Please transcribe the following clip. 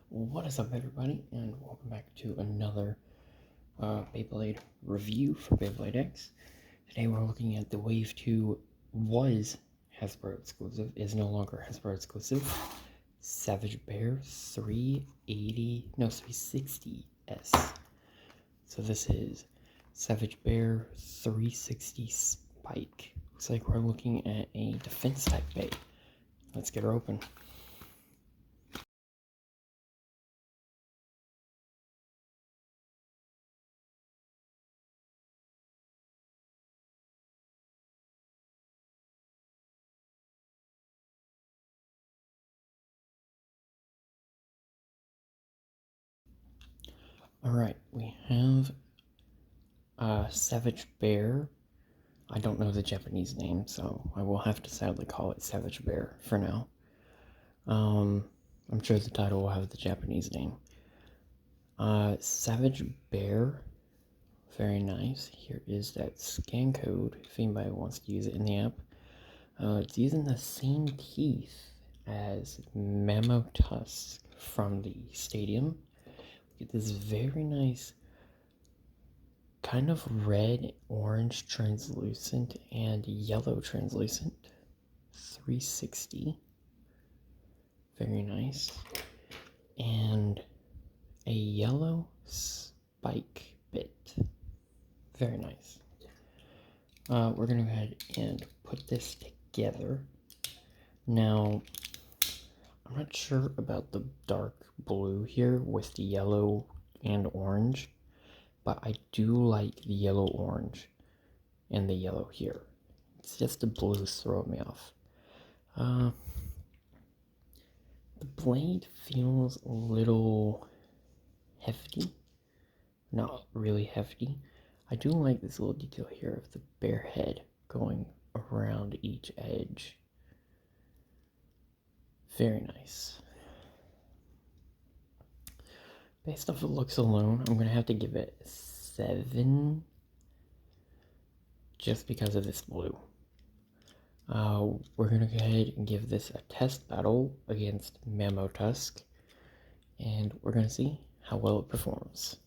What is up, everybody, and welcome back to another Beyblade review for Beyblade X. Today we're looking at the Wave 2 was Hasbro exclusive, is no longer Hasbro exclusive, Savage Bear 360S. So this is Savage Bear 360 Spike. Looks like we're looking at a defense type bay. Let's get her open. Alright, we have Savage Bear. I don't know the Japanese name, so I will have to sadly call it Savage Bear for now. I'm sure the title will have the Japanese name. Savage Bear, very nice. Here is that scan code if anybody wants to use it in the app. It's using the same teeth as Mamo Tusk from the stadium. Get this very nice kind of red, orange translucent, and yellow translucent 360. Very nice. And a yellow spike bit. Very nice. We're going to go ahead and put this together. Now, I'm not sure about the dark blue here with the yellow and orange, but I do like the yellow-orange and the yellow here. It's just the blues throwing me off. The blade feels a little hefty. Not really hefty. I do like this little detail here of the bear head going around each edge. Very nice. Based off of looks alone, I'm going to have to give it 7 just because of this blue. We're going to go ahead and give this a test battle against Mamo Tusk, and we're going to see how well it performs.